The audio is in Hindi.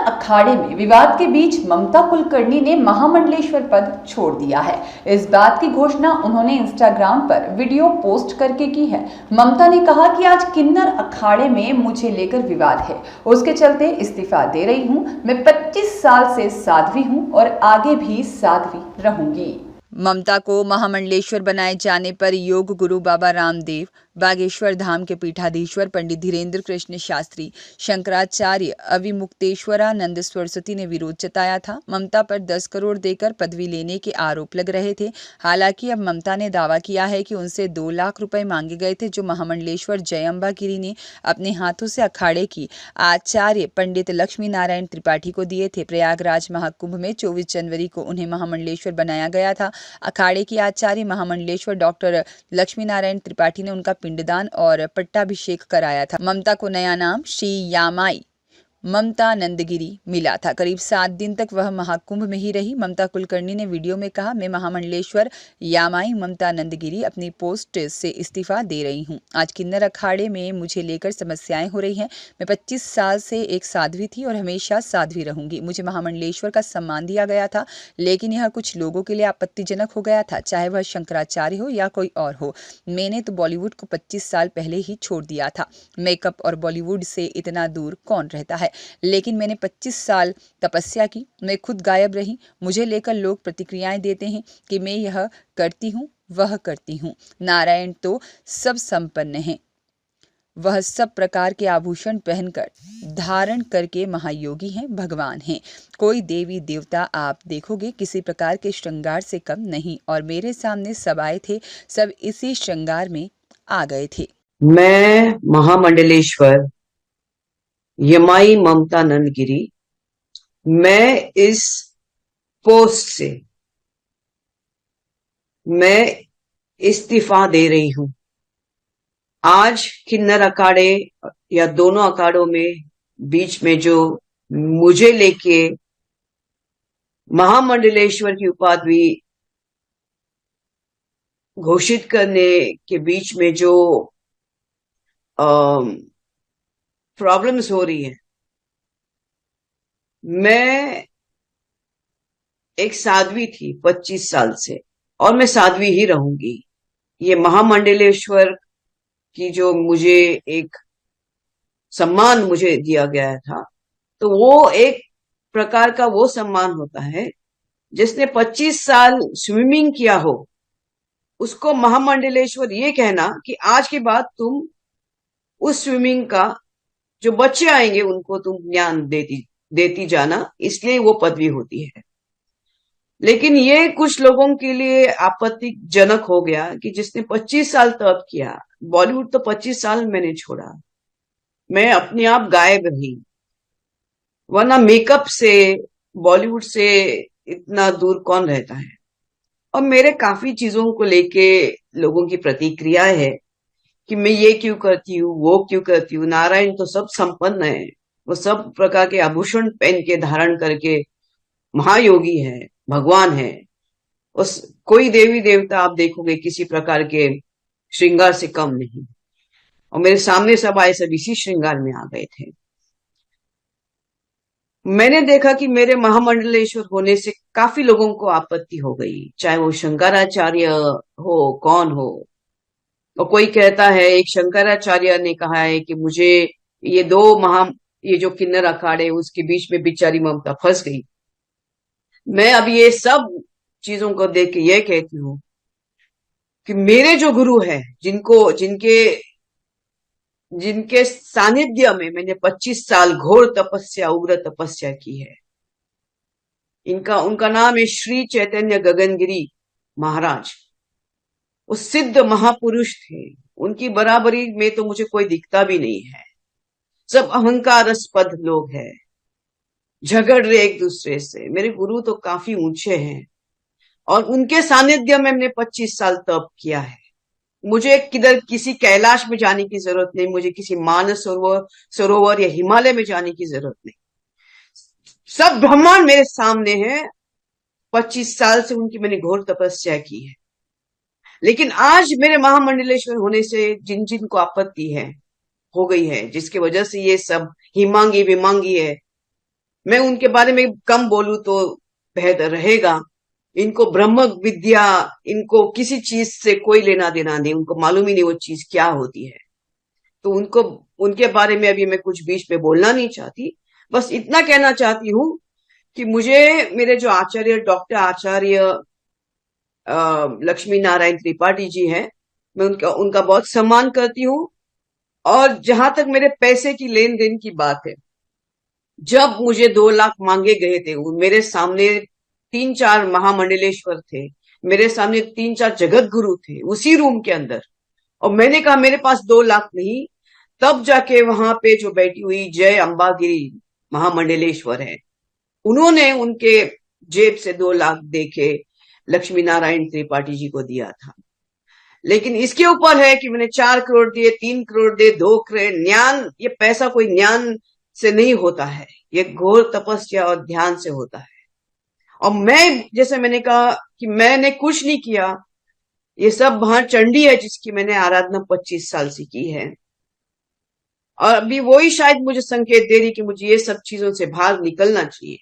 अखाड़े में विवाद के बीच ममता कुलकर्णी ने महामंडलेश्वर पद छोड़ दिया है। इस बात की घोषणा उन्होंने इंस्टाग्राम पर वीडियो पोस्ट करके की है। ममता ने कहा कि आज किन्नर अखाड़े में मुझे लेकर विवाद है, उसके चलते इस्तीफा दे रही हूं। मैं 25 साल से साध्वी हूं और आगे भी साध्वी रहूंगी। ममता को महामंडलेश्वर बनाए जाने पर योग गुरु बाबा रामदेव, बागेश्वर धाम के पीठाधीश्वर पंडित धीरेन्द्र कृष्ण शास्त्री, शंकराचार्य अविमुक्तेश्वरानंद सरस्वती ने विरोध जताया था। ममता पर 10 करोड़ देकर पदवी लेने के आरोप लग रहे थे। हालांकि अब ममता ने दावा किया है कि उनसे 2 लाख रुपए मांगे गए थे, जो महामंडलेश्वर जयंबा गिरी ने अपने हाथों से अखाड़े की आचार्य पंडित लक्ष्मी नारायण त्रिपाठी को दिए थे। प्रयागराज महाकुंभ में 24 जनवरी को उन्हें महामंडलेश्वर बनाया गया था। अखाड़े की आचार्य महामंडलेश्वर डॉक्टर लक्ष्मी नारायण त्रिपाठी ने उनका पिंडदान और पट्टाभिषेक कराया था। ममता को नया नाम श्री यामाई ममता नंदगिरी मिला था। करीब 7 दिन तक वह महाकुंभ में ही रही। ममता कुलकर्णी ने वीडियो में कहा, मैं महामंडलेश्वर यामाई ममता नंदगिरी अपनी पोस्ट से इस्तीफा दे रही हूं। आज किन्नर अखाड़े में मुझे लेकर समस्याएं हो रही हैं। मैं 25 साल से एक साध्वी थी और हमेशा साध्वी रहूंगी। मुझे महामंडलेश्वर का सम्मान दिया गया था, लेकिन यह कुछ लोगों के लिए आपत्तिजनक हो गया था, चाहे वह शंकराचार्य हो या कोई और हो। मैंने तो बॉलीवुड को 25 साल पहले ही छोड़ दिया था। मेकअप और बॉलीवुड से इतना दूर कौन रहता है, लेकिन मैंने 25 साल तपस्या की। मैं खुद गायब रही। मुझे लेकर लोग प्रतिक्रियाएं देते हैं कि मैं यह करती हूँ, वह करती हूँ। नारायण तो सब संपन्न हैं। वह सब प्रकार के आभूषण पहनकर धारण करके महायोगी हैं, भगवान हैं। कोई देवी देवता आप देखोगे किसी प्रकार के श्रृंगार से कम नहीं, और मेरे सामने सब आए थे, सब इसी श्रृंगार में आ गए थे। मैं महामंडलेश्वर यमाई ममता नंदगिरी, मैं इस पोस्ट से मैं इस्तीफा दे रही हूं। आज किन्नर अखाड़े या दोनों अखाड़ों में बीच में जो मुझे लेके महामंडलेश्वर की उपाधि घोषित करने के बीच में जो प्रॉब्लम्स हो रही है, मैं एक साध्वी थी 25 साल से और मैं साध्वी ही रहूंगी। ये महामंडलेश्वर की जो मुझे एक सम्मान मुझे दिया गया था, तो वो एक प्रकार का वो सम्मान होता है जिसने 25 साल स्विमिंग किया हो, उसको महामंडलेश्वर ये कहना कि आज के बाद तुम उस स्विमिंग का जो बच्चे आएंगे उनको तुम ज्ञान देती जाना, इसलिए वो पदवी होती है। लेकिन ये कुछ लोगों के लिए आपत्तिजनक हो गया कि जिसने 25 साल तप किया, बॉलीवुड तो 25 साल मैंने छोड़ा, मैं अपने आप गायब रही, वरना मेकअप से बॉलीवुड से इतना दूर कौन रहता है। और मेरे काफी चीजों को लेके लोगों की प्रतिक्रिया है कि मैं ये क्यों करती हूँ, वो क्यों करती हूँ। नारायण तो सब संपन्न है, वो सब प्रकार के आभूषण पहन के धारण करके महायोगी है, भगवान है। उस कोई देवी देवता आप देखोगे किसी प्रकार के श्रृंगार से कम नहीं, और मेरे सामने सब आए, सब इसी श्रृंगार में आ गए थे। मैंने देखा कि मेरे महामंडलेश्वर होने से काफी लोगों को आपत्ति हो गई, चाहे वो शंकराचार्य हो, कौन हो। और कोई कहता है, एक शंकराचार्य ने कहा है कि मुझे ये जो किन्नर अखाड़े उसके बीच में बेचारी ममता फंस गई। मैं अब ये सब चीजों को देख के ये कहती हूँ कि मेरे जो गुरु है, जिनके सानिध्य में मैंने 25 साल घोर तपस्या, उग्र तपस्या की है, उनका नाम है श्री चैतन्य गगनगिरी महाराज। वो सिद्ध महापुरुष थे, उनकी बराबरी में तो मुझे कोई दिखता भी नहीं है। सब अहंकारास्पद लोग हैं, झगड़ रहे एक दूसरे से। मेरे गुरु तो काफी ऊंचे हैं और उनके सानिध्य में मैंने 25 साल तप किया है। मुझे किधर किसी कैलाश में जाने की जरूरत नहीं, मुझे किसी मानस सरोवर या हिमालय में जाने की जरूरत नहीं। सब ब्रह्मांड मेरे सामने है। 25 साल से उनकी मैंने घोर तपस्या की है। लेकिन आज मेरे महामंडलेश्वर होने से जिन जिन को आपत्ति है हो गई है, जिसकी वजह से ये सब हिमांगी विमांगी है, मैं उनके बारे में कम बोलूं तो बेहतर रहेगा। इनको ब्रह्म विद्या, इनको किसी चीज से कोई लेना देना नहीं, उनको मालूम ही नहीं वो चीज क्या होती है। तो उनको, उनके बारे में अभी मैं कुछ बीच में बोलना नहीं चाहती। बस इतना कहना चाहती हूँ कि मुझे मेरे जो आचार्य, डॉक्टर आचार्य लक्ष्मी नारायण त्रिपाठी जी हैं, मैं उनका उनका बहुत सम्मान करती हूँ। और जहां तक मेरे पैसे की लेन देन की बात है, जब मुझे 2 लाख मांगे गए थे, मेरे सामने 3-4 महामंडलेश्वर थे, मेरे सामने 3-4 जगत गुरु थे उसी रूम के अंदर, और मैंने कहा मेरे पास 2 लाख नहीं। तब जाके वहां पे जो बैठी हुई जय अंबागिरी महामंडलेश्वर है, उन्होंने उनके जेब से 2 लाख देके लक्ष्मी नारायण त्रिपाठी जी को दिया था। लेकिन इसके ऊपर है कि मैंने 4 करोड़ दिए, 3 करोड़ दिए, 2 करोड़, ज्ञान, ये पैसा कोई ज्ञान से नहीं होता है, ये घोर तपस्या और ध्यान से होता है। और मैं, जैसे मैंने कहा कि मैंने कुछ नहीं किया, ये सब वहां चंडी है जिसकी मैंने आराधना 25 साल से की है। और अभी वही शायद मुझे संकेत दे रही कि मुझे ये सब चीजों से बाहर निकलना चाहिए।